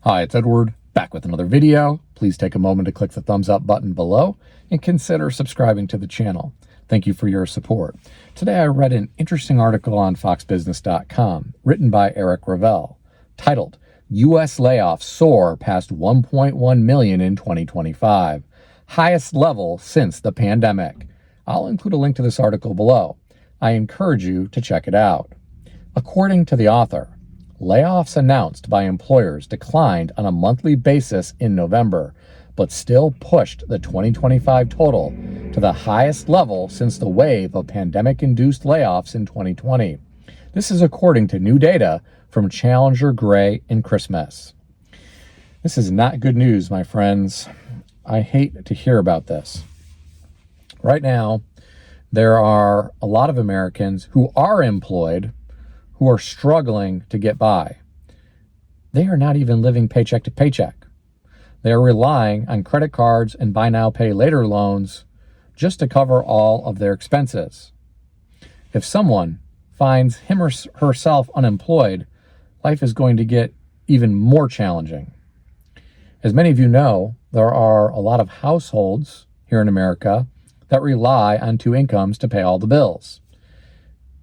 Hi, it's Edward, back with another video. Please take a moment to click the thumbs up button below and consider subscribing to the channel. Thank you for your support. Today I read an interesting article on foxbusiness.com written by Eric Ravel titled, U.S. Layoffs Soar Past 1.1 Million in 2025, Highest Level Since the Pandemic. I'll include a link to this article below. I encourage you to check it out. According to the author, layoffs announced by employers declined on a monthly basis in November, but still pushed the 2025 total to the highest level since the wave of pandemic-induced layoffs in 2020. This is according to new data from Challenger, Gray, and Christmas. This is not good news, my friends. I hate to hear about this. Right now, there are a lot of Americans who are employed who are struggling to get by. They are not even living paycheck to paycheck. They are relying on credit cards and buy now, pay later loans just to cover all of their expenses. If someone finds him or herself unemployed, life is going to get even more challenging. As many of you know, there are a lot of households here in America that rely on two incomes to pay all the bills.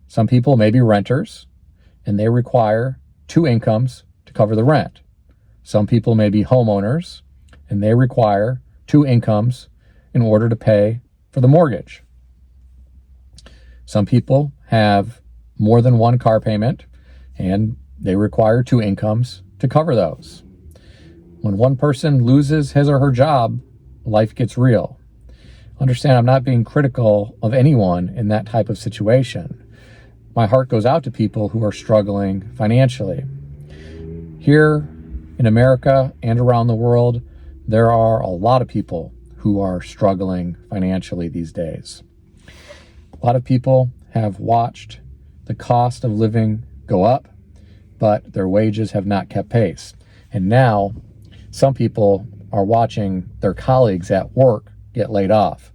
Some people may be renters, and they require two incomes to cover the rent. Some people may be homeowners, and they require two incomes in order to pay for the mortgage. Some people have more than one car payment, and they require two incomes to cover those. When one person loses his or her job, life gets real. Understand, I'm not being critical of anyone in that type of situation. My heart goes out to people who are struggling financially. Here in America and around the world, there are a lot of people who are struggling financially these days. A lot of people have watched the cost of living go up, but their wages have not kept pace. And now some people are watching their colleagues at work get laid off.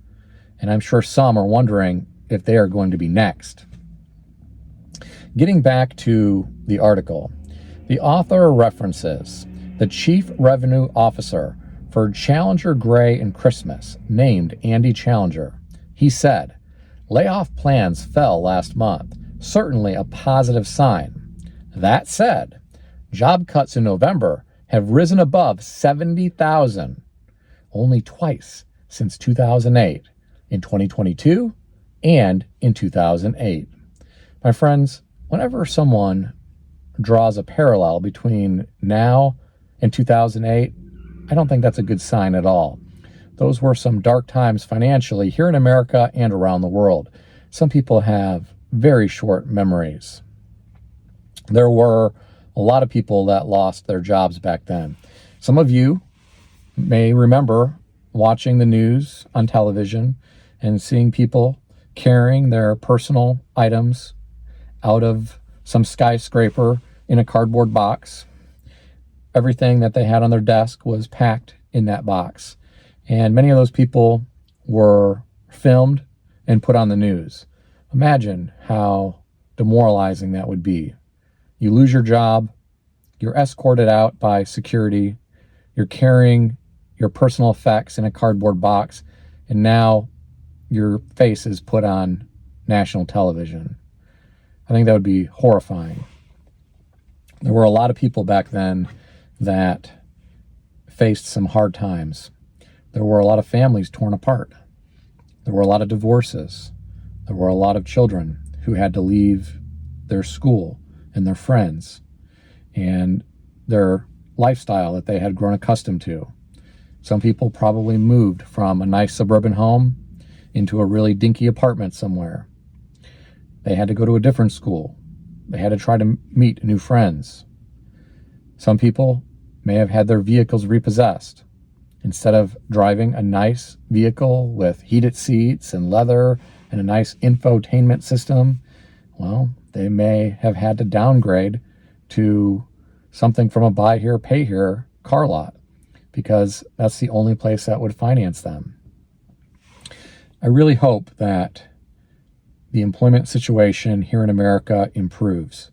And I'm sure some are wondering if they are going to be next. Getting back to the article, the author references the Chief Revenue Officer for Challenger, Gray, and Christmas, named Andy Challenger. He said, layoff plans fell last month, certainly a positive sign. That said, job cuts in November have risen above 70,000, only twice since 2008, in 2022 and in 2008. My friends, whenever someone draws a parallel between now and 2008, I don't think that's a good sign at all. Those were some dark times financially here in America and around the world. Some people have very short memories. There were a lot of people that lost their jobs back then. Some of you may remember watching the news on television and seeing people carrying their personal items out of some skyscraper in a cardboard box. Everything that they had on their desk was packed in that box. And many of those people were filmed and put on the news. Imagine how demoralizing that would be. You lose your job, you're escorted out by security, you're carrying your personal effects in a cardboard box, and now your face is put on national television. I think that would be horrifying. There were a lot of people back then that faced some hard times. There were a lot of families torn apart. There were a lot of divorces. There were a lot of children who had to leave their school and their friends and their lifestyle that they had grown accustomed to. Some people probably moved from a nice suburban home into a really dinky apartment somewhere. They had to go to a different school. They had to try to meet new friends. Some people may have had their vehicles repossessed. Instead of driving a nice vehicle with heated seats and leather and a nice infotainment system, well, they may have had to downgrade to something from a buy here, pay here car lot because that's the only place that would finance them. I really hope that the employment situation here in America improves.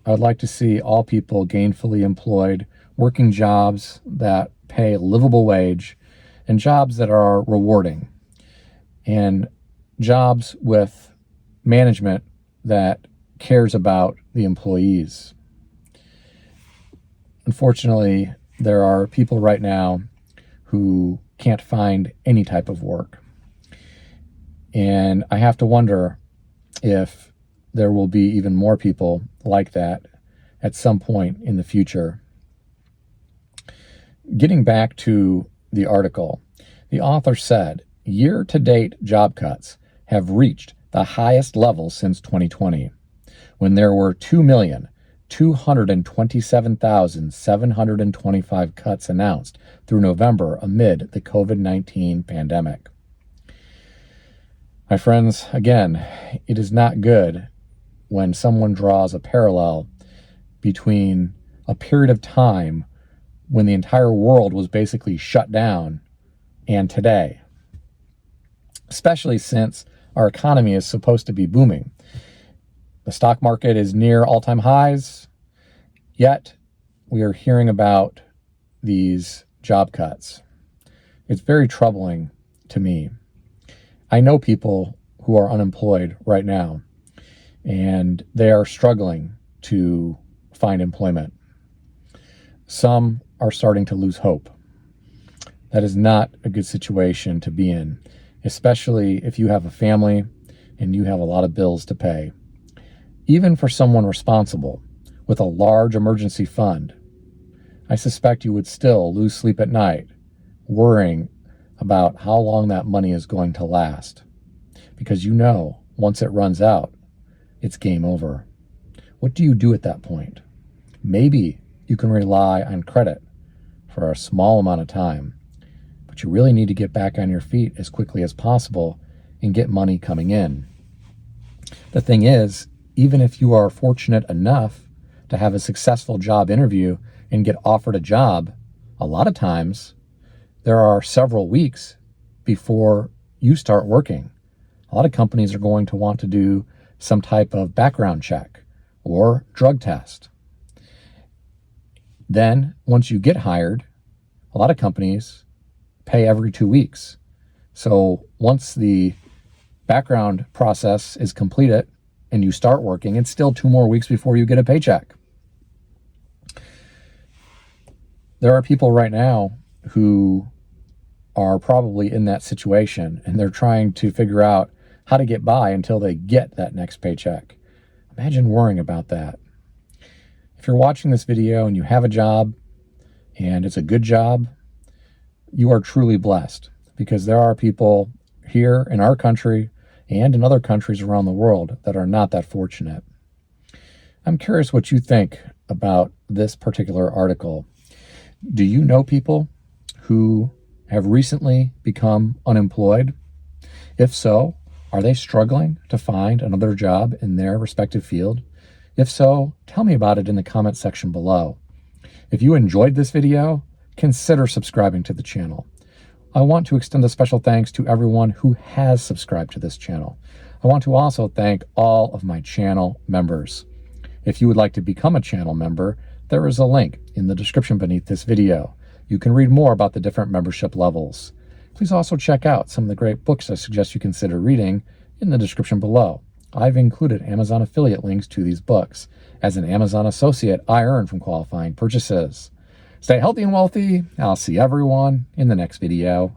I would like to see all people gainfully employed working jobs that pay a livable wage and jobs that are rewarding and jobs with management that cares about the employees. Unfortunately, there are people right now who can't find any type of work. And I have to wonder if there will be even more people like that at some point in the future. Getting back to the article, the author said, year-to-date job cuts have reached the highest level since 2020, when there were 2,227,725 cuts announced through November amid the COVID-19 pandemic. My friends, again, it is not good when someone draws a parallel between a period of time when the entire world was basically shut down and today, especially since our economy is supposed to be booming. The stock market is near all-time highs, yet we are hearing about these job cuts. It's very troubling to me. I know people who are unemployed right now, and they are struggling to find employment. Some are starting to lose hope. That is not a good situation to be in, especially if you have a family and you have a lot of bills to pay. Even for someone responsible with a large emergency fund, I suspect you would still lose sleep at night worrying about how long that money is going to last, because you know once it runs out, it's game over. What do you do at that point? Maybe you can rely on credit for a small amount of time, but you really need to get back on your feet as quickly as possible and get money coming in. The thing is, even if you are fortunate enough to have a successful job interview and get offered a job, a lot of times there are several weeks before you start working. A lot of companies are going to want to do some type of background check or drug test. Then, once you get hired, a lot of companies pay every 2 weeks. So once the background process is completed and you start working, it's still 2 more weeks before you get a paycheck. There are people right now who are probably in that situation, and they're trying to figure out how to get by until they get that next paycheck. Imagine worrying about that. If you're watching this video and you have a job and it's a good job, you are truly blessed, because there are people here in our country and in other countries around the world that are not that fortunate. I'm curious what you think about this particular article. Do you know people who have recently become unemployed? If so, are they struggling to find another job in their respective field? If so, tell me about it in the comment section below. If you enjoyed this video, consider subscribing to the channel. I want to extend a special thanks to everyone who has subscribed to this channel. I want to also thank all of my channel members. If you would like to become a channel member, there is a link in the description beneath this video. You can read more about the different membership levels. Please also check out some of the great books I suggest you consider reading in the description below. I've included Amazon affiliate links to these books. As an Amazon associate, I earn from qualifying purchases. Stay healthy and wealthy. I'll see everyone in the next video.